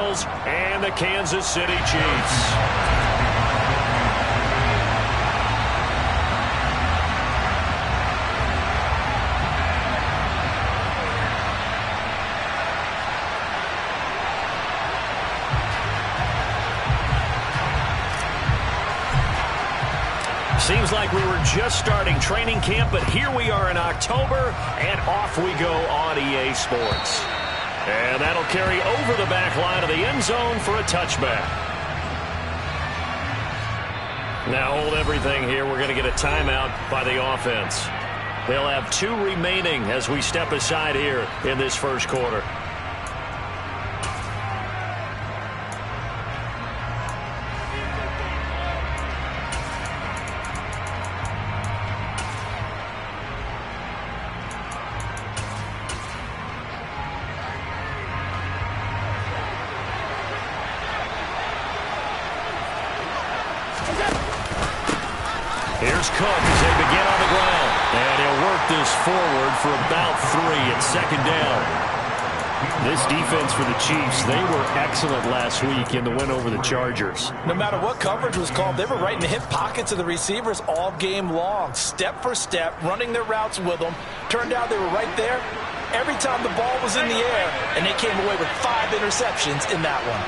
Eagles and the Kansas City Chiefs. Seems like we were just starting training camp, but here we are in October, and off we go on EA Sports. And that'll carry over the back line of the end zone for a touchback. Now hold everything here. We're going to get a timeout by the offense. They'll have 2 remaining as we step aside here in this first quarter. Here's Cook as they begin on the ground. And he'll work this forward for about 3 at second down. This defense for the Chiefs, they were excellent last week in the win over the Chargers. No matter what coverage was called, they were right in the hip pockets of the receivers all game long. Step for step, running their routes with them. Turned out they were right there every time the ball was in the air, and they came away with 5 interceptions in that one.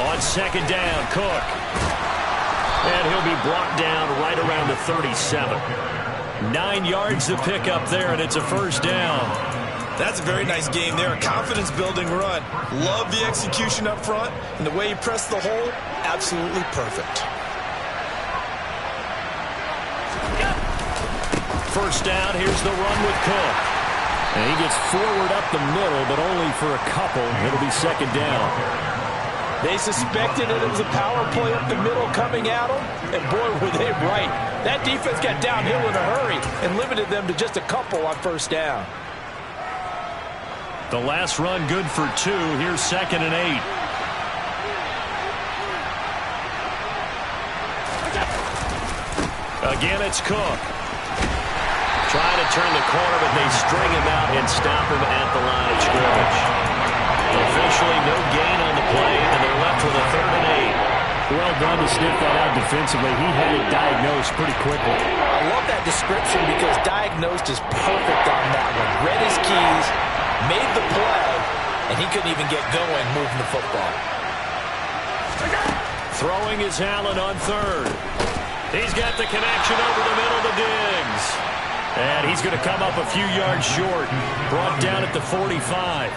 On second down, Cook. And he'll be brought down right around the 37. 9 yards to pick up there, and it's a first down. That's a very nice game there. A confidence-building run. Love the execution up front, and the way he pressed the hole, absolutely perfect. First down, here's the run with Cook. And he gets forward up the middle, but only for a couple. It'll be second down. They suspected that it was a power play up the middle coming at them, and boy, were they right. That defense got downhill in a hurry and limited them to just a couple on first down. The last run good for 2. Here's second and 8. Again, it's Cook. Trying to turn the corner, but they string him out and stop him at the line of scrimmage. Officially no gain on the play, and they're left with a 3rd and 8. Well done to sniff that out defensively. He had it diagnosed pretty quickly. I love that description because diagnosed is perfect on that one. Read his keys, made the play, and he couldn't even get going moving the football. Throwing is Allen on 3rd. He's got the connection over the middle to Diggs. And he's going to come up a few yards short. Brought down at the 45.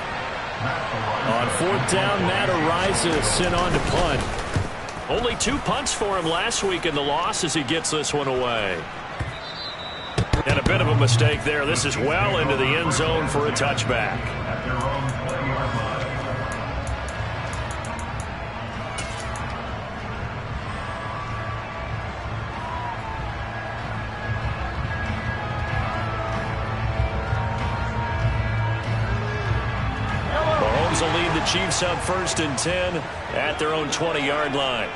On 4th down, Matt Araiza sent on to punt. Only 2 punts for him last week in the loss as he gets this one away. And a bit of a mistake there. This is well into the end zone for a touchback. Will lead the Chiefs up 1st and 10 at their own 20-yard line.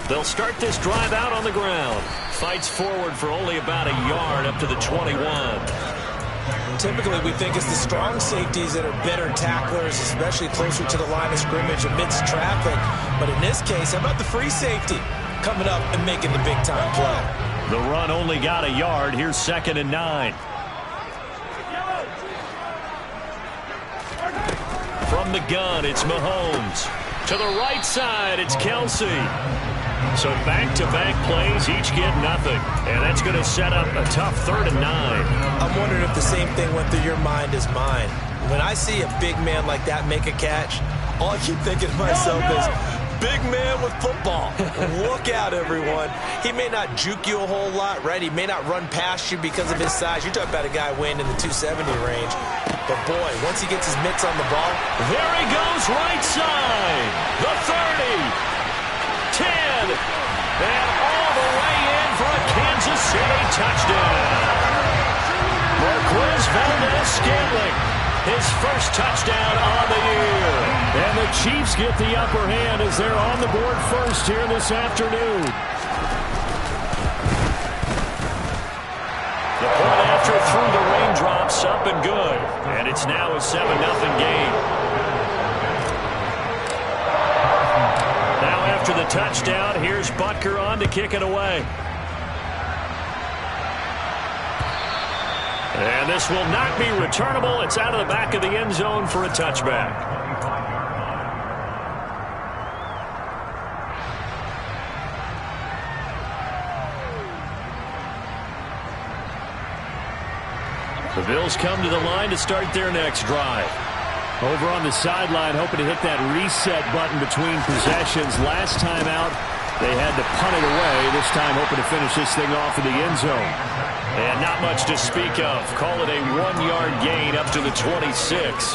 They'll start this drive out on the ground. Fights forward for only about a yard up to the 21. Typically, we think it's the strong safeties that are better tacklers, especially closer to the line of scrimmage amidst traffic. But in this case, how about the free safety coming up and making the big-time play? The run only got a yard. Here's 2nd and 9. From the gun, it's Mahomes. To the right side, it's Kelsey. So back-to-back plays, each get nothing. And that's going to set up a tough 3rd and 9. I'm wondering if the same thing went through your mind as mine. When I see a big man like that make a catch, all I keep thinking to myself is, big man with football. Look out, everyone. He may not juke you a whole lot, right? He may not run past you because of his size. You're talking about a guy weighing in the 270 range. But, boy, once he gets his mitts on the ball. There he goes, right side. The 30. 10. And all the way in for a Kansas City touchdown. Marquez Valdez-Scantling. His first touchdown on the year. And the Chiefs get the upper hand as they're on the board first here this afternoon. The point after through the raindrops and good. And it's now a 7-0 game. Now after the touchdown, here's Butker on to kick it away. And this will not be returnable. It's out of the back of the end zone for a touchback. The Bills come to the line to start their next drive. Over on the sideline, hoping to hit that reset button between possessions. Last time out, they had to punt it away. This time, hoping to finish this thing off in the end zone. And not much to speak of. Call it a 1-yard gain up to the 26.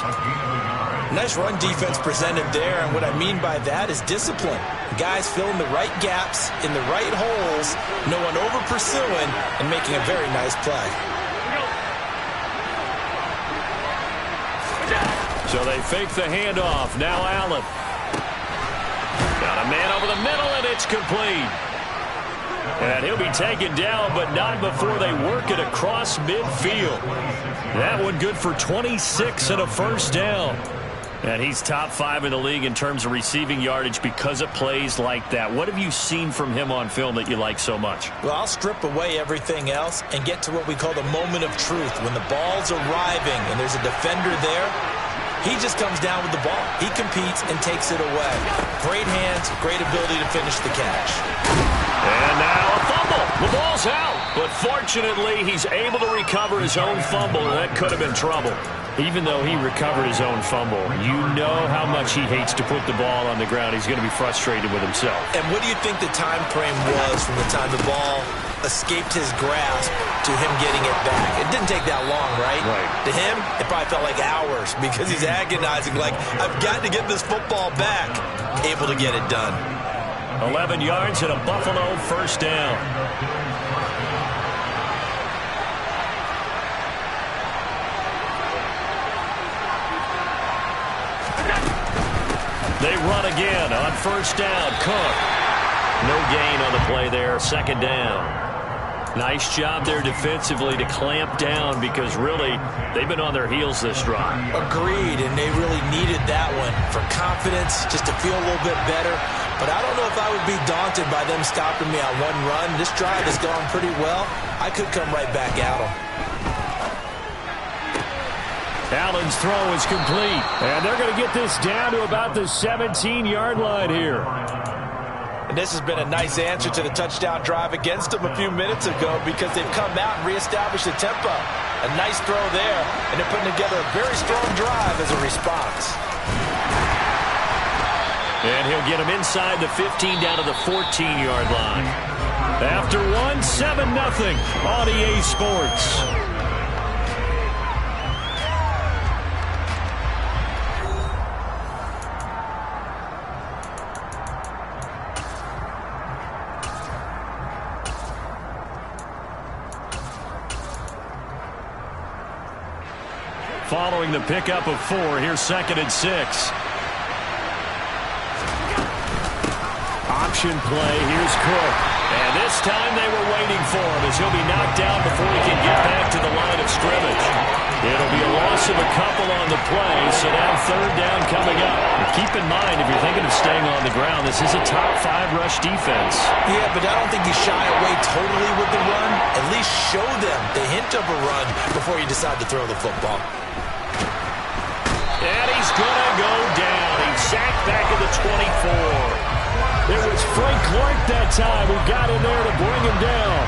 Nice run defense presented there, and what I mean by that is discipline. Guys filling the right gaps in the right holes, no one over pursuing, and making a very nice play. So they fake the handoff. Now Allen. Got a man over the middle, and it's complete. And he'll be taken down, but not before they work it across midfield. That one good for 26 and a first down. And he's top 5 in the league in terms of receiving yardage because of plays like that. What have you seen from him on film that you like so much? Well, I'll strip away everything else and get to what we call the moment of truth. When the ball's arriving and there's a defender there, he just comes down with the ball. He competes and takes it away. Great hands, great ability to finish the catch. And now a fumble. The ball's out. But fortunately, he's able to recover his own fumble, and that could have been trouble. Even though he recovered his own fumble, you know how much he hates to put the ball on the ground. He's going to be frustrated with himself. And what do you think the time frame was from the time the ball escaped his grasp to him getting it back? It didn't take that long, right? Right. To him, it probably felt like hours because he's agonizing like, I've got to get this football back. Able to get it done. 11 yards and a Buffalo first down. They run again on first down. Cook. No gain on the play there. Second down. Nice job there defensively to clamp down because really they've been on their heels this drive. Agreed, and they really needed that one for confidence, just to feel a little bit better. But I don't know if I would be daunted by them stopping me on one run. This drive has gone pretty well. I could come right back at them. Allen's throw is complete. And they're going to get this down to about the 17-yard line here. And this has been a nice answer to the touchdown drive against them a few minutes ago because they've come out and reestablished the tempo. A nice throw there, and they're putting together a very strong drive as a response. And he'll get him inside the 15 down to the 14-yard line. After one, 7-0 on EA Sports. Following the pickup of 4, here's 2nd and 6. Option play, here's Cook. And this time they were waiting for him as he'll be knocked down before he can get back to the line of scrimmage. It'll be a loss of a couple on the play, so now 3rd down coming up. And keep in mind, if you're thinking of staying on the ground, this is a top 5 rush defense. Yeah, but I don't think you shy away totally with the run. At least show them the hint of a run before you decide to throw the football. And he's going to go down. He's sacked back at the 24. It was Frank Clark that time who got in there to bring him down.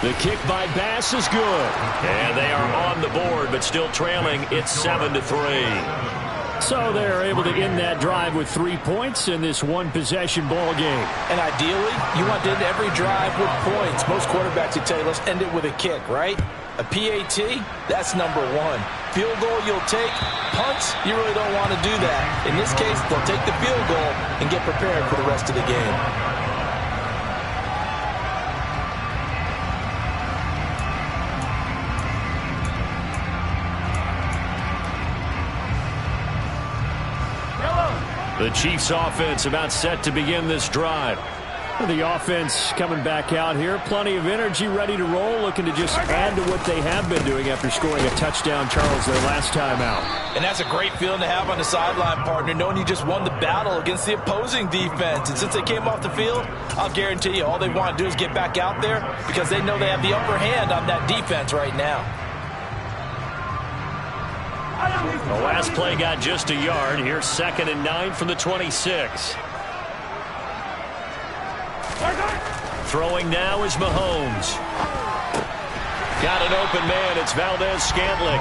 The kick by Bass is good. And they are on the board, but still trailing. It's 7-3. So they're able to end that drive with 3 points in this one-possession ball game. And ideally, you want to end every drive with points. Most quarterbacks would tell you, let's end it with a kick, right? A PAT, that's number 1. Field goal you'll take. Punts, you really don't want to do that. In this case, they'll take the field goal and get prepared for the rest of the game. The Chiefs offense about set to begin this drive. The offense coming back out here. Plenty of energy, ready to roll, looking to just add to what they have been doing after scoring a touchdown, Charles, their last time out. And that's a great feeling to have on the sideline, partner, knowing you just won the battle against the opposing defense. And since they came off the field, I'll guarantee you all they want to do is get back out there because they know they have the upper hand on that defense right now. The last play got just a yard. Here's 2nd and 9 from the 26. Throwing now is Mahomes. Got an open man. It's Valdez-Scantling.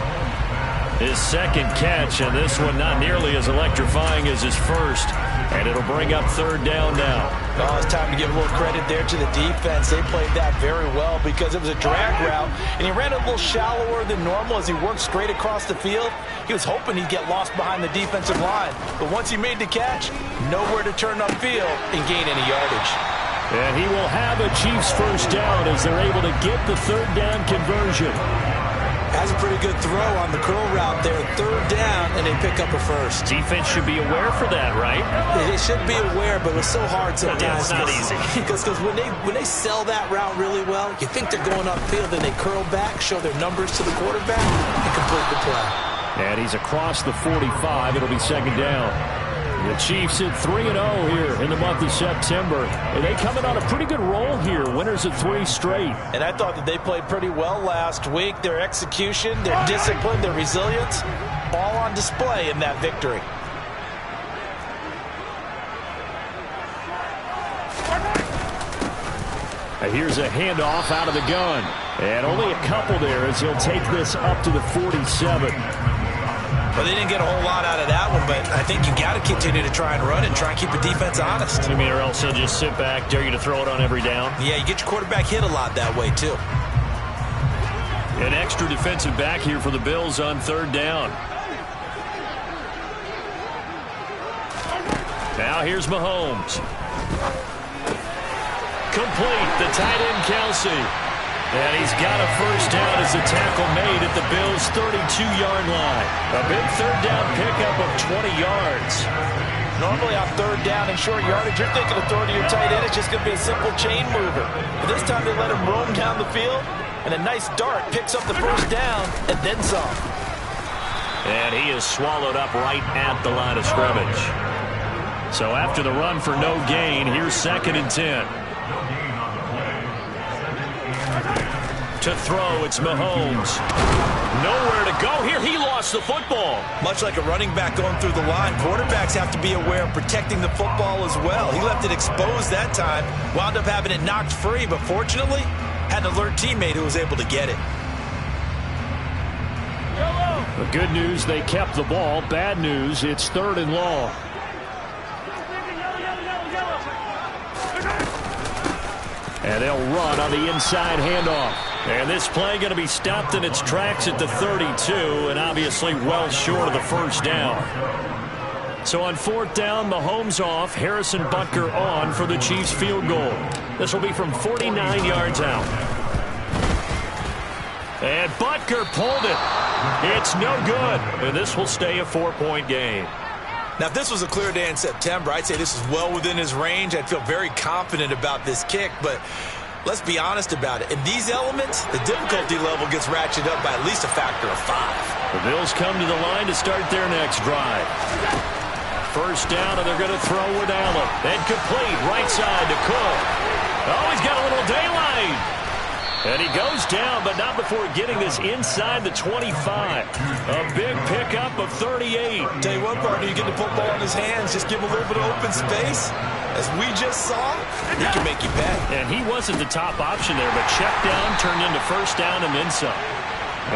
His second catch, and this one not nearly as electrifying as his first. And it'll bring up 3rd down now. Oh, it's time to give a little credit there to the defense. They played that very well because it was a drag route, and he ran a little shallower than normal as he worked straight across the field. He was hoping he'd get lost behind the defensive line. But once he made the catch, nowhere to turn upfield and gain any yardage. And he will have a Chiefs first down as they're able to get the 3rd down conversion. Has a pretty good throw on the curl route there. 3rd down, and they pick up a first. Defense should be aware for that, right? They should be aware, but it's so hard sometimes. Yeah, it's not easy. Because when they sell that route really well, you think they're going upfield, then they curl back, show their numbers to the quarterback, and complete the play. And he's across the 45. It'll be 2nd down. The Chiefs at 3-0 here in the month of September. And they coming on a pretty good roll here. Winners at 3 straight. And I thought that they played pretty well last week. Their execution, their discipline, their resilience, all on display in that victory. And here's a handoff out of the gun. And only a couple there as he'll take this up to the 47. Well, they didn't get a whole lot out of that one, but I think you got to continue to try and run and try and keep the defense honest. You mean, or else they'll just sit back, dare you to throw it on every down? Yeah, you get your quarterback hit a lot that way, too. An extra defensive back here for the Bills on 3rd down. Now here's Mahomes. Complete. The tight end, Kelsey. And he's got a first down as the tackle made at the Bills' 32-yard line. A big 3rd down pickup of 20 yards. Normally on 3rd down and short yardage, you're thinking of throwing to your tight end. It's just going to be a simple chain mover. But this time they let him roam down the field, and a nice dart picks up the first down and then some. And he is swallowed up right at the line of scrimmage. So after the run for no gain, here's 2nd and 10. To throw, it's Mahomes. Nowhere to go here. He lost the football. Much like a running back going through the line, quarterbacks have to be aware of protecting the football as well. He left it exposed that time, wound up having it knocked free, but fortunately, had an alert teammate who was able to get it. The good news, they kept the ball. Bad news, it's 3rd and long. And they'll run on the inside handoff. And this play going to be stopped in its tracks at the 32, and obviously well short of the first down. So on 4th down, Mahomes off, Harrison Butker on for the Chiefs field goal. This will be from 49 yards out. And Butker pulled it. It's no good. And this will stay a 4-point game. Now, if this was a clear day in September, I'd say this is well within his range. I'd feel very confident about this kick, but let's be honest about it. In these elements, the difficulty level gets ratcheted up by at least a factor of 5. The Bills come to the line to start their next drive. First down, and they're going to throw with Allen. And complete, right side to Cook. Oh, he's got a little daylight. And he goes down, but not before getting this inside the 25. A big pickup of 38. Tell you what, partner, you get the football in his hands, just give him a little bit of open space. As we just saw, he can make you pay. And he wasn't the top option there, but check down turned into first down and then some.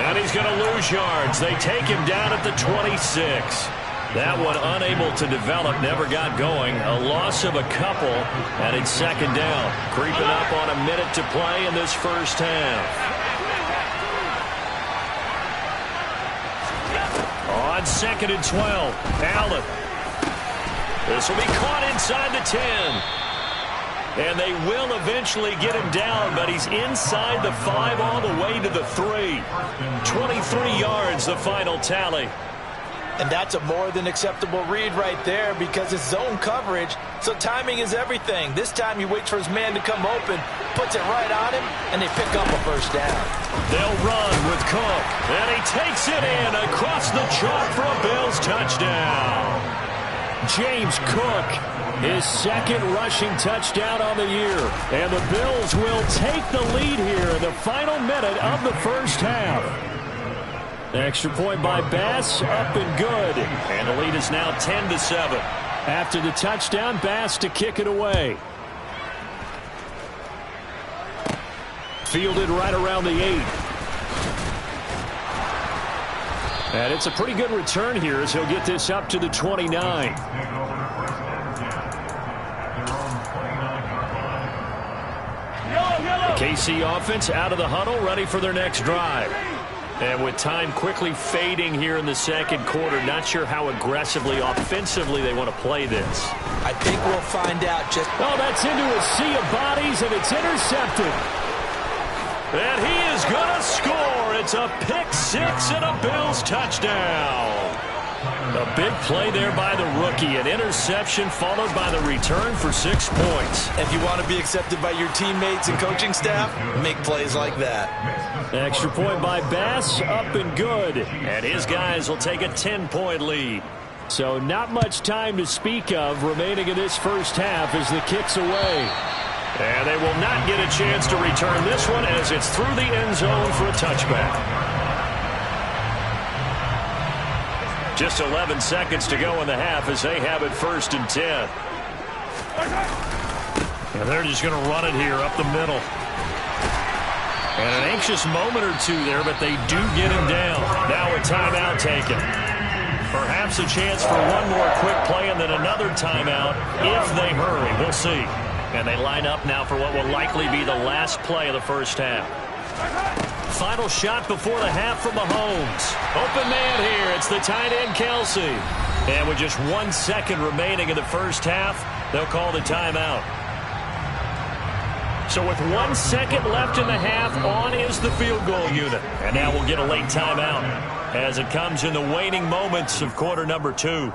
And he's going to lose yards. They take him down at the 26. That one unable to develop, never got going. A loss of a couple, and it's 2nd down. Creeping up on a minute to play in this first half. On 2nd and 12, Allen. This will be caught inside the 10. And they will eventually get him down, but he's inside the 5 all the way to the 3. 23 yards, the final tally. And that's a more than acceptable read right there because it's zone coverage, so timing is everything. This time he waits for his man to come open, puts it right on him, and they pick up a first down. They'll run with Cook, and he takes it in across the chalk for a Bills touchdown. James Cook, his second rushing touchdown on the year. And the Bills will take the lead here in the final minute of the first half. Extra point by Bass, up and good. And the lead is now 10-7. After the touchdown, Bass to kick it away. Fielded right around the 8. And it's a pretty good return here as he'll get this up to the 29. The KC offense out of the huddle, ready for their next drive. And with time quickly fading here in the second quarter, not sure how aggressively, offensively they want to play this. I think we'll find out just... Oh, that's into a sea of bodies, and it's intercepted. And he is going to score. It's a pick six and a Bills touchdown. A big play there by the rookie. An interception followed by the return for 6 points. If you want to be accepted by your teammates and coaching staff, make plays like that. Extra point by Bass, up and good. And his guys will take a 10-point lead. So not much time to speak of remaining in this first half as the kick's away. And they will not get a chance to return this one as it's through the end zone for a touchback. Just 11 seconds to go in the half as they have it 1st and 10. And they're just going to run it here up the middle. And an anxious moment or two there, but they do get him down. Now a timeout taken. Perhaps a chance for one more quick play and then another timeout if they hurry. We'll see. And they line up now for what will likely be the last play of the first half. Final shot before the half from Mahomes. Open man here. It's the tight end, Kelsey. And with just 1 second remaining in the first half, they'll call the timeout. So with 1 second left in the half, on is the field goal unit. And now we'll get a late timeout as it comes in the waning moments of quarter number 2.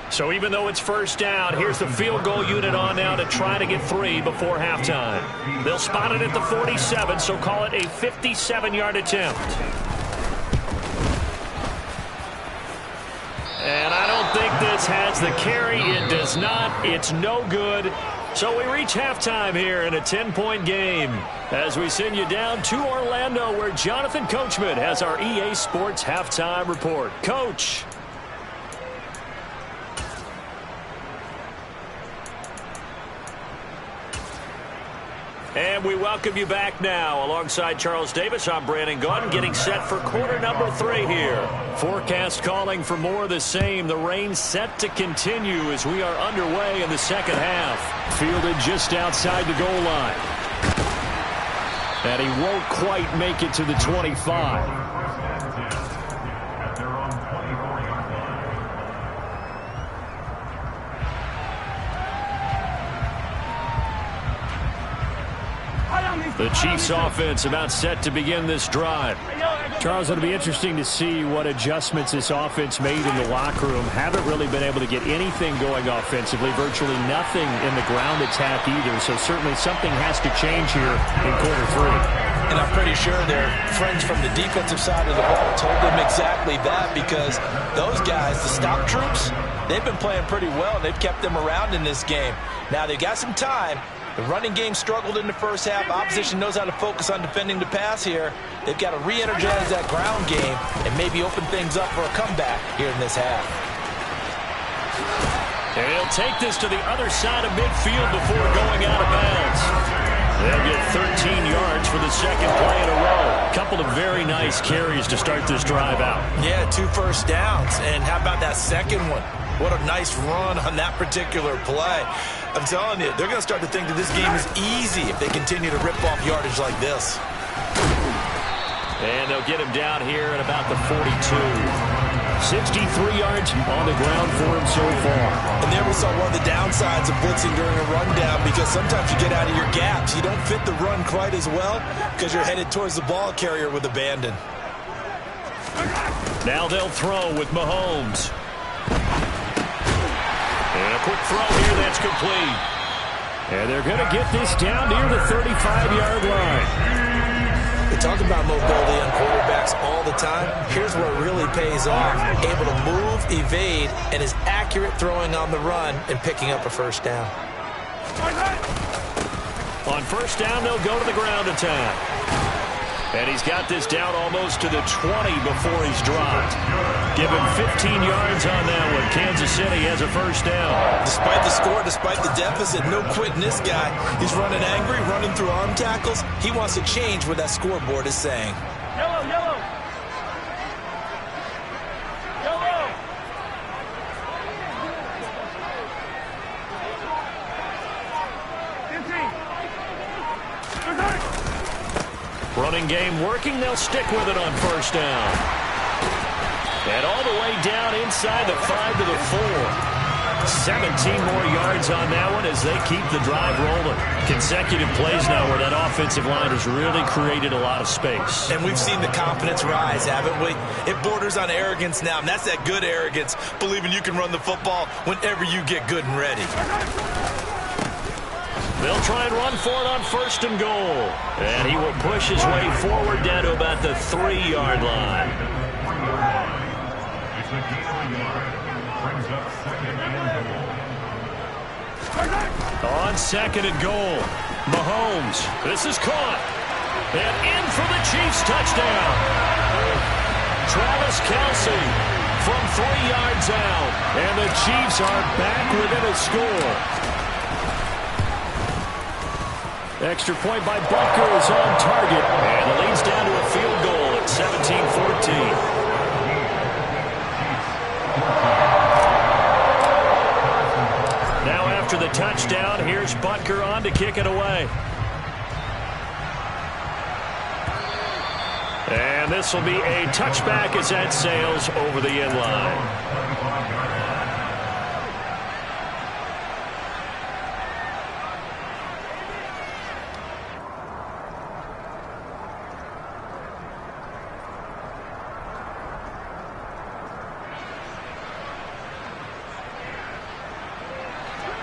So even though it's first down, here's the field goal unit on now to try to get 3 before halftime. They'll spot it at the 47, so call it a 57-yard attempt. And I don't think this has the carry. It does not. It's no good. So we reach halftime here in a 10-point game as we send you down to Orlando where Jonathan Coachman has our EA Sports halftime report. Coach. And we welcome you back now. Alongside Charles Davis, I'm Brandon Gaudin, getting set for quarter number 3 here. Forecast calling for more of the same. The rain set to continue as we are underway in the second half. Fielded just outside the goal line. And he won't quite make it to the 25. The Chiefs offense about set to begin this drive. Charles, it'll be interesting to see what adjustments this offense made in the locker room. Haven't really been able to get anything going offensively, virtually nothing in the ground attack either. So certainly something has to change here in quarter 3. And I'm pretty sure their friends from the defensive side of the ball told them exactly that because those guys, the stop troops, they've been playing pretty well. They've kept them around in this game. Now they've got some time. The running game struggled in the first half. Opposition knows how to focus on defending the pass here. They've got to re-energize that ground game and maybe open things up for a comeback here in this half. And he'll take this to the other side of midfield before going out of bounds. They'll get 13 yards for the second play in a row. A couple of very nice carries to start this drive out. Yeah, 2 first downs. And how about that second one? What a nice run on that particular play. I'm telling you, they're going to start to think that this game is easy if they continue to rip off yardage like this. And they'll get him down here at about the 42. 63 yards on the ground for him so far. And there we saw one of the downsides of blitzing during a rundown because sometimes you get out of your gaps. You don't fit the run quite as well because you're headed towards the ball carrier with abandon. Now they'll throw with Mahomes. And a quick throw here that's complete. And they're going to get this down near the 35-yard line. We talk about mobility on quarterbacks all the time. Here's where it really pays off. Able to move, evade, and is accurate throwing on the run and picking up a first down. On first down, they'll go to the ground attack. And he's got this down almost to the 20 before he's dropped. Give him 15 yards on that one. Kansas City has a first down. Despite the score, despite the deficit, no quitting this guy. He's running angry, running through arm tackles. He wants to change what that scoreboard is saying. Yellow, yellow. Yellow. Running game working. They'll stick with it on first down. And all the way down inside the 5 to the 4. 17 more yards on that one as they keep the drive rolling. Consecutive plays now where that offensive line has really created a lot of space. And we've seen the confidence rise, haven't we? It borders on arrogance now, and that's that good arrogance, believing you can run the football whenever you get good and ready. They'll try and run for it on first and goal. And he will push his way forward down to about the 3-yard line. On second and goal, Mahomes. This is caught. And in for the Chiefs touchdown. Travis Kelce from 3 yards out. And the Chiefs are back within a score. Extra point by Butker is on target. And it leads down to a field goal at 17-14. Now after the touchdown, here's Butker on to kick it away. And this will be a touchback as that sails over the end line.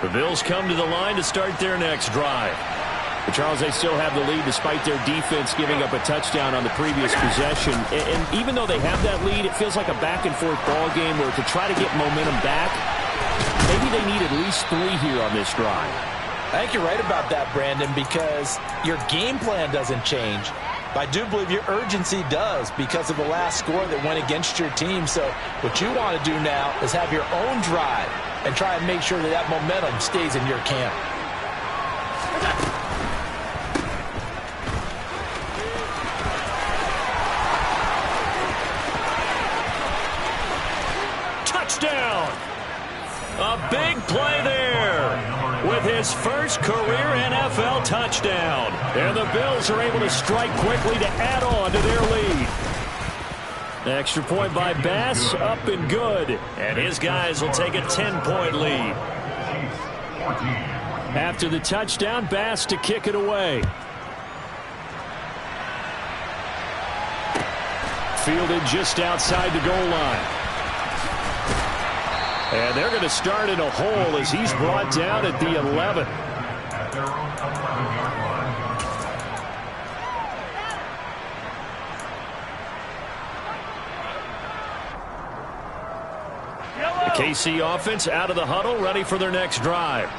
The Bills come to the line to start their next drive. But Charles, they still have the lead despite their defense giving up a touchdown on the previous possession. And even though they have that lead, it feels like a back-and-forth ball game where to try to get momentum back, maybe they need at least 3 here on this drive. I think you're right about that, Brandon, because your game plan doesn't change. But I do believe your urgency does because of the last score that went against your team. So what you want to do now is have your own drive and try and make sure that that momentum stays in your camp. Touchdown! A big play there with his first career NFL touchdown. And the Bills are able to strike quickly to add on to their lead. Extra point by Bass, up and good. And his guys will take a 10-point lead. After the touchdown, Bass to kick it away. Fielded just outside the goal line. And they're going to start in a hole as he's brought down at the 11. The KC offense out of the huddle, ready for their next drive.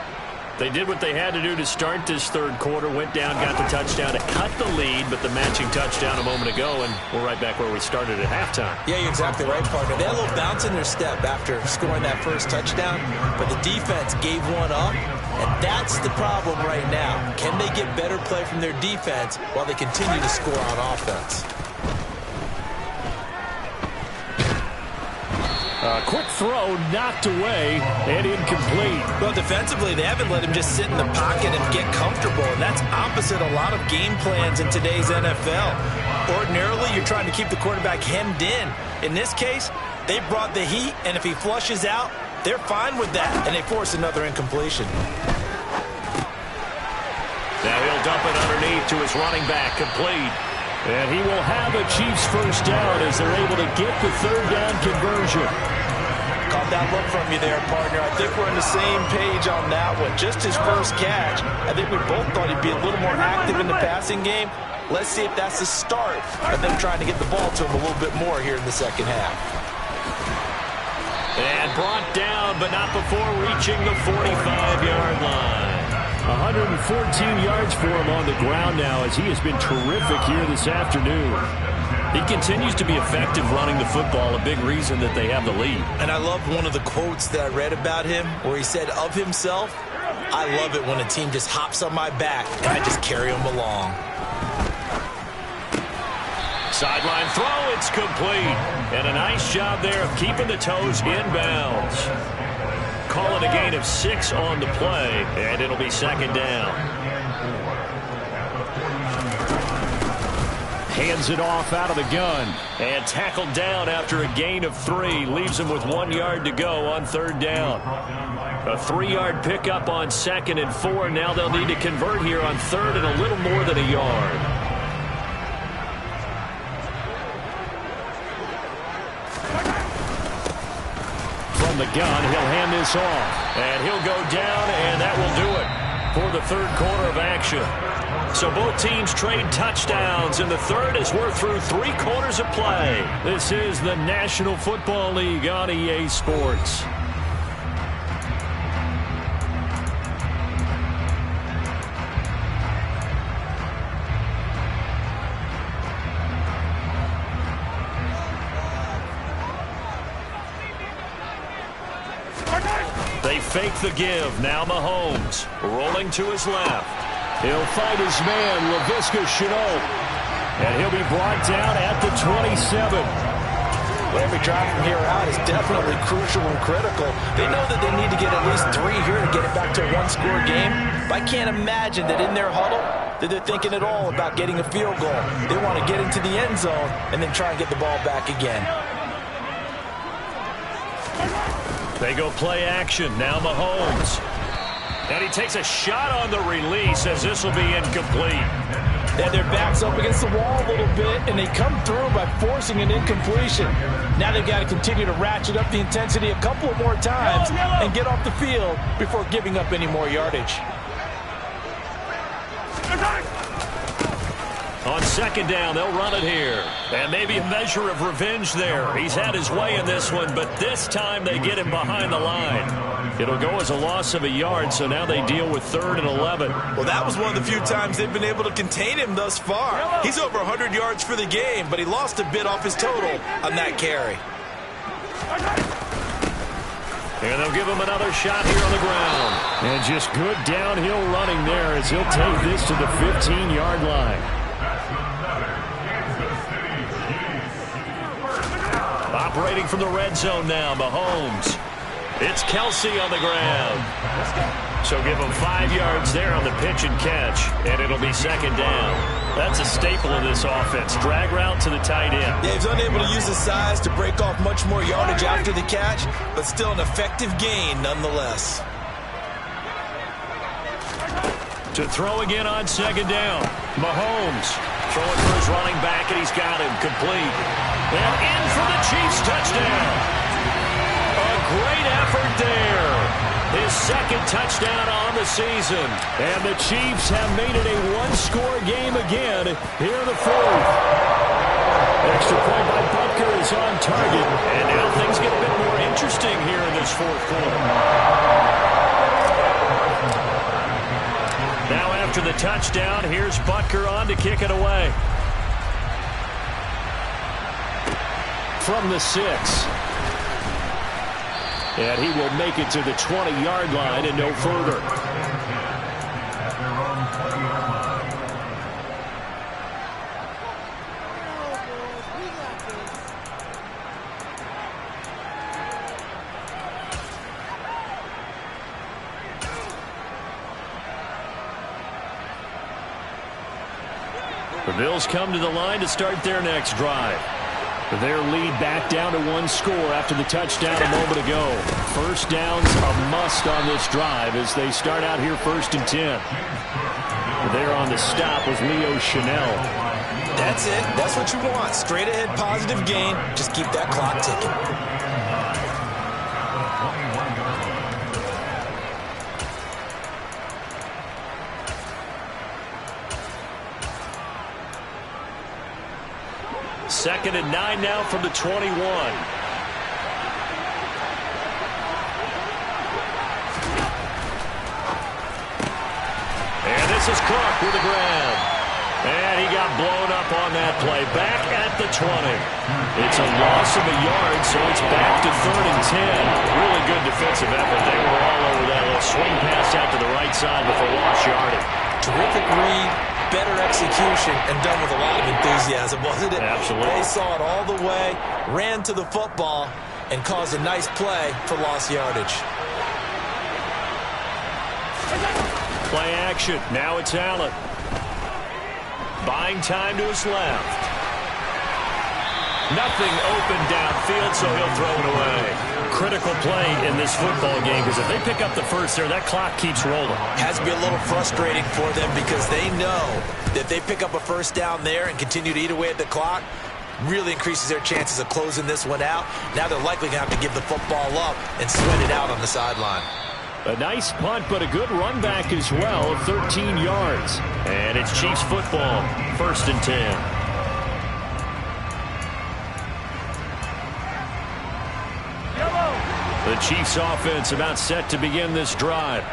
They did what they had to do to start this third quarter, went down, got the touchdown to cut the lead, but the matching touchdown a moment ago, and we're right back where we started at halftime. Yeah, you're exactly right, partner. They had a little bounce in their step after scoring that first touchdown, but the defense gave one up, and that's the problem right now. Can they get better play from their defense while they continue to score on offense? A quick throw knocked away and incomplete. Well, defensively, they haven't let him just sit in the pocket and get comfortable, and that's opposite a lot of game plans in today's NFL. Ordinarily, you're trying to keep the quarterback hemmed in. In this case, they brought the heat, and if he flushes out, they're fine with that, and they force another incompletion. Now he'll dump it underneath to his running back, complete. And he will have a Chiefs first down as they're able to get the third down conversion. Caught that look from you there, partner. I think we're on the same page on that one. Just his first catch. I think we both thought he'd be a little more active in the passing game. Let's see if that's the start of them trying to get the ball to him a little bit more here in the second half. And brought down, but not before reaching the 45-yard line. 114 yards for him on the ground now as he has been terrific here this afternoon. He continues to be effective running the football, a big reason that they have the lead. And I love one of the quotes that I read about him where he said of himself, "I love it when a team just hops on my back and I just carry them along." Sideline throw, it's complete. And a nice job there of keeping the toes inbounds. Call it a gain of 6 on the play, and it'll be second down. Hands it off out of the gun. And tackled down after a gain of 3. Leaves him with 1 yard to go on third down. A 3-yard pickup on 2nd and 4. Now they'll need to convert here on 3rd and a little more than a yard. From the gun, he'll hand this off. And he'll go down, and that will do it for the third quarter of action. So both teams trade touchdowns in the third as we're through 3 quarters of play. This is the National Football League on EA Sports. They fake the give. Now Mahomes rolling to his left. He'll find his man, Laviska Shenault. And he'll be brought down at the 27. Well, every drive from here out is definitely crucial and critical. They know that they need to get at least 3 here to get it back to a 1-score game. But I can't imagine that in their huddle that they're thinking at all about getting a field goal. They want to get into the end zone and then try and get the ball back again. They go play action. Now Mahomes. And he takes a shot on the release as this will be incomplete. They have their backs up against the wall a little bit, and they come through by forcing an incompletion. Now they've got to continue to ratchet up the intensity a couple of more times and get off the field before giving up any more yardage. On second down, they'll run it here. And maybe a measure of revenge there. He's had his way in this one, but this time they get him behind the line. It'll go as a loss of a yard, so now they deal with 3rd and 11. Well, that was one of the few times they've been able to contain him thus far. He's over 100 yards for the game, but he lost a bit off his total on that carry. And they'll give him another shot here on the ground. And just good downhill running there as he'll take this to the 15-yard line. Operating from the red zone now, Mahomes. It's Kelsey on the ground. So give him 5 yards there on the pitch and catch, and it'll be second down. That's a staple of this offense. Drag route to the tight end. Yeah, he's unable to use his size to break off much more yardage after the catch, but still an effective gain nonetheless. To throw again on second down. Mahomes throwing for his running back, and he's got him complete. And in for the Chiefs touchdown. A great effort there. His second touchdown on the season. And the Chiefs have made it a 1-score game again here in the 4th. Extra point by Butker is on target. And now things get a bit more interesting here in this 4th quarter. Now after the touchdown, here's Butker on to kick it away. From the 6. And he will make it to the 20-yard line and no further. The Bills come to the line to start their next drive. Their lead back down to 1 score after the touchdown a moment ago. First down's a must on this drive as they start out here 1st and 10. There on the stop was Leo Chanel. That's it. That's what you want. Straight ahead positive gain. Just keep that clock ticking. Second and 9 now from the 21. And this is Cook with the grab. And he got blown up on that play. Back at the 20. It's a loss of a yard, so it's back to 3rd and 10. Really good defensive effort. They were all over that little swing pass out to the right side before lost yardage. Terrific read, better execution, and done with a lot of enthusiasm, wasn't it? Absolutely. They saw it all the way, ran to the football, and caused a nice play for lost yardage. Play action. Now it's Allen. Buying time to his left. Nothing open downfield, so he'll throw it away. Critical play in this football game, because if they pick up the first there, that clock keeps rolling. Has to be a little frustrating for them because they know that if they pick up a first down there and continue to eat away at the clock, really increases their chances of closing this one out. Now they're likely going to have to give the football up and sweat it out on the sideline. A nice punt, but a good run back as well of 13 yards. And it's Chiefs football, 1st and 10. The Chiefs offense about set to begin this drive.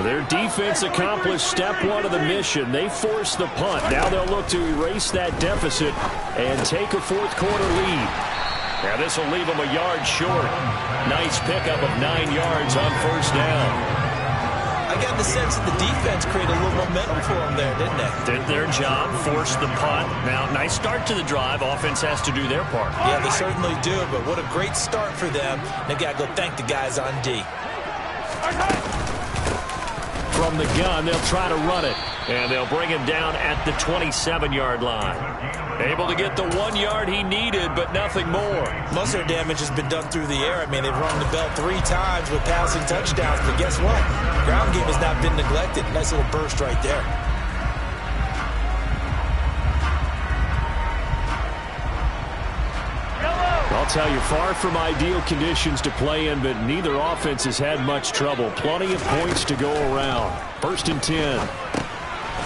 Their defense accomplished step 1 of the mission. They forced the punt. Now they'll look to erase that deficit and take a 4th quarter lead. Now this will leave them a yard short. Nice pickup of 9 yards on 1st down. I got the sense that the defense created a little momentum for them there, didn't they? Did their job, forced the punt. Now, nice start to the drive. Offense has to do their part. Yeah, they certainly do, but what a great start for them. They've got to go thank the guys on D. From the gun, they'll try to run it. And they'll bring him down at the 27-yard line. Able to get the 1 yard he needed, but nothing more. Most of their damage has been done through the air. I mean, they've rung the bell 3 times with passing touchdowns, but guess what? Ground game has not been neglected. Nice little burst right there. I'll tell you, far from ideal conditions to play in, but neither offense has had much trouble. Plenty of points to go around. 1st and 10.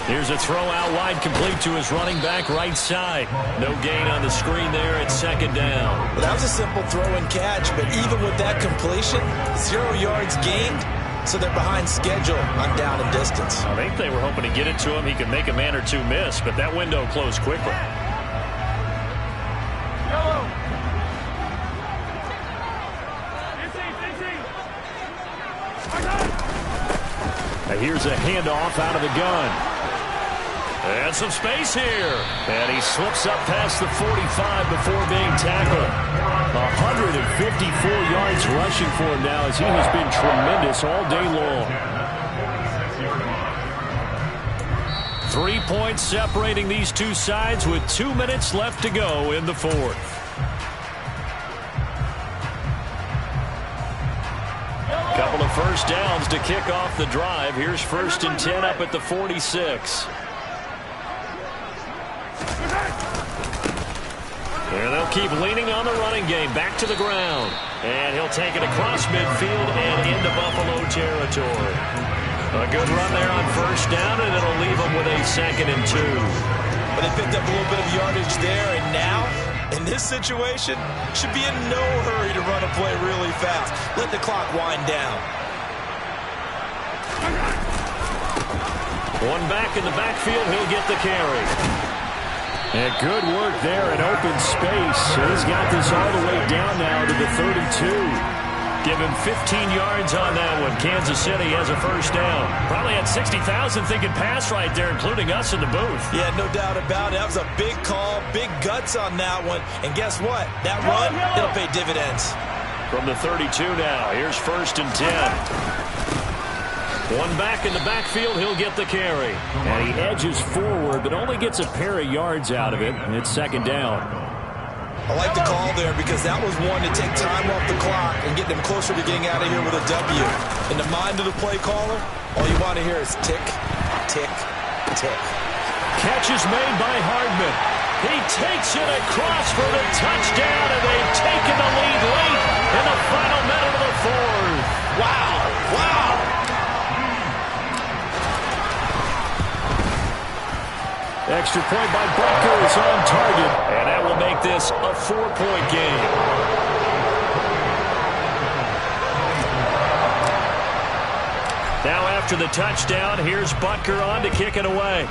Here's a throw out wide, complete to his running back right side. No gain on the screen there at 2nd down. Well, that was a simple throw and catch, but even with that completion, 0 yards gained, so they're behind schedule on down and distance. I think they were hoping to get it to him. He could make a man or two miss, but that window closed quickly. Now here's a handoff out of the gun. And some space here. And he slips up past the 45 before being tackled. 154 yards rushing for him now, as he has been tremendous all day long. 3 points separating these two sides with 2 minutes left to go in the 4th. Couple of first downs to kick off the drive. Here's 1st and 10 up at the 46. And they'll keep leaning on the running game. Back to the ground. And he'll take it across midfield and into Buffalo territory. A good run there on 1st down, and it'll leave them with a 2nd and 2. But they picked up a little bit of yardage there, and now, in this situation, should be in no hurry to run a play really fast. Let the clock wind down. One back in the backfield, he'll get the carry. And good work there in open space. He's got this all the way down now to the 32. Give him 15 yards on that one. Kansas City has a 1st down. Probably had 60,000 thinking pass right there, including us in the booth. Yeah, no doubt about it. That was a big call, big guts on that one. And guess what? That run, it'll pay dividends. From the 32 now, here's 1st and 10. One back in the backfield, he'll get the carry. And he edges forward, but only gets a pair of yards out of it. And it's 2nd down. I like the call there because that was one to take time off the clock and get them closer to getting out of here with a W. In the mind of the play caller, all you want to hear is tick, tick, tick. Catch is made by Hardman. He takes it across for the touchdown, and they've taken the lead late in the final minute of the fourth. Wow. Wow. Extra point by Butker is on target, and that will make this a 4-point game. Now after the touchdown, here's Butker on to kick it away.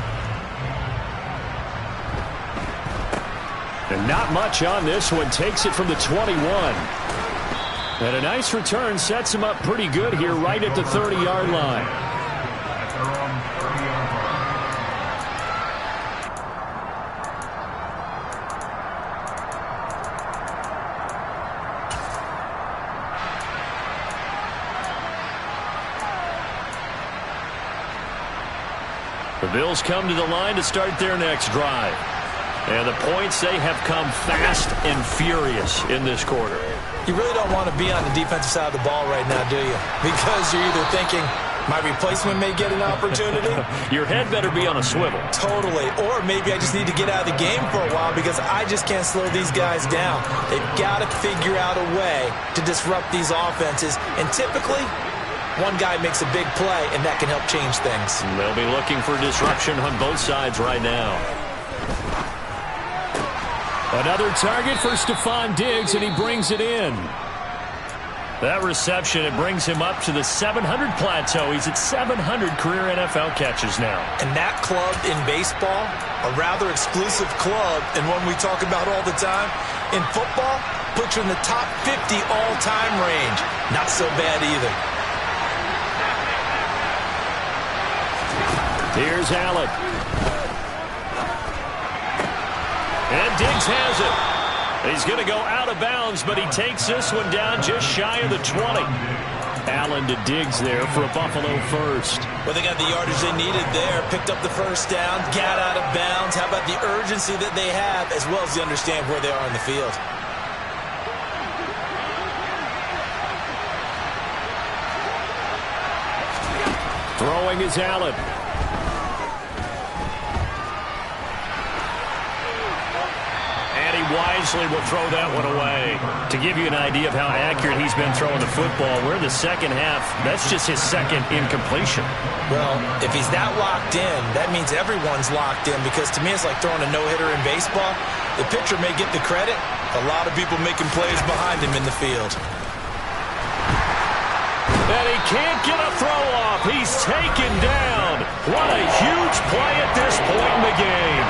And not much on this one. Takes it from the 21. And a nice return sets him up pretty good here right at the 30-yard line. The Bills come to the line to start their next drive. And the points, they have come fast and furious in this quarter. You really don't want to be on the defensive side of the ball right now, do you? Because you're either thinking, my replacement may get an opportunity. Your head better be on a swivel. Totally. Or maybe I just need to get out of the game for a while because I just can't slow these guys down. They've got to figure out a way to disrupt these offenses. And typically, one guy makes a big play, and that can help change things. They'll be looking for disruption on both sides right now. Another target for Stephon Diggs, and he brings it in. That reception, it brings him up to the 700 plateau. He's at 700 career NFL catches now. And that club in baseball, a rather exclusive club, and one we talk about all the time. In football, puts you in the top 50 all-time range. Not so bad either. Here's Allen. And Diggs has it. He's going to go out of bounds, but he takes this one down just shy of the 20. Allen to Diggs there for a Buffalo first. Well, they got the yardage they needed there. Picked up the first down, got out of bounds. How about the urgency that they have, as well as they understand where they are in the field? Throwing is Allen. Wisely will throw that one away. To give you an idea of how accurate he's been throwing the football, we're in the second half. That's just his second incompletion. Well, if he's that locked in, that means everyone's locked in, because to me it's like throwing a no-hitter in baseball. The pitcher may get the credit. A lot of people making plays behind him in the field. And he can't get a throw off. He's taken down. What a huge play at this point in the game.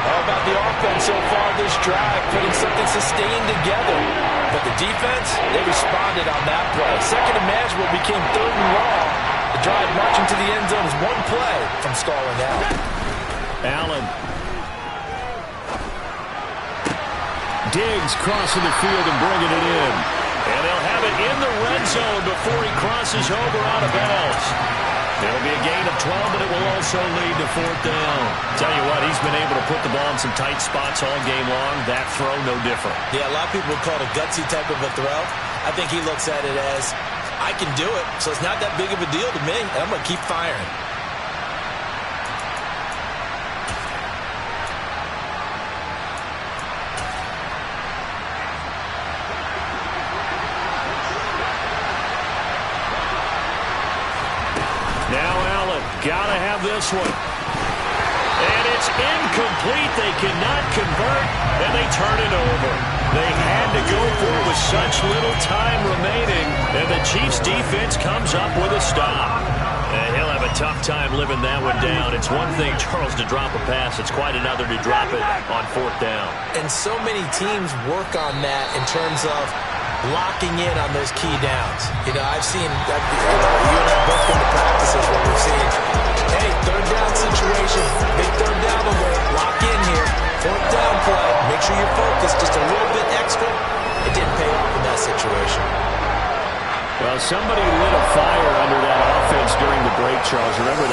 How about the offense so far this drive, putting something sustained together? But the defense, they responded on that play. Second and manageable became third and long. The drive marching to the end zone is one play from stalling out. Allen. Diggs crossing the field and bringing it in. And they'll have it in the red zone before he crosses over out of bounds. It'll be a gain of 12, but it will also lead to fourth down. Tell you what, he's been able to put the ball in some tight spots all game long. That throw, no different. Yeah, a lot of people would call it a gutsy type of a throw. I think he looks at it as, I can do it, so it's not that big of a deal to me, and I'm going to keep firing. Gotta have this one. And it's incomplete. They cannot convert, and they turn it over. They had to go for it with such little time remaining, and the Chiefs' defense comes up with a stop. And he'll have a tough time living that one down. It's one thing, Charles, to drop a pass. It's quite another to drop it on fourth down. And so many teams work on that in terms of locking in on those key downs. You know, I've seen, you and I both been to practices where we've seen, hey, third down situation, big third down alert, lock in here, fourth down play, make sure you're focused just a little bit extra. It didn't pay off in that situation. Well, somebody lit a fire under that offense during the break, Charles. Remember, they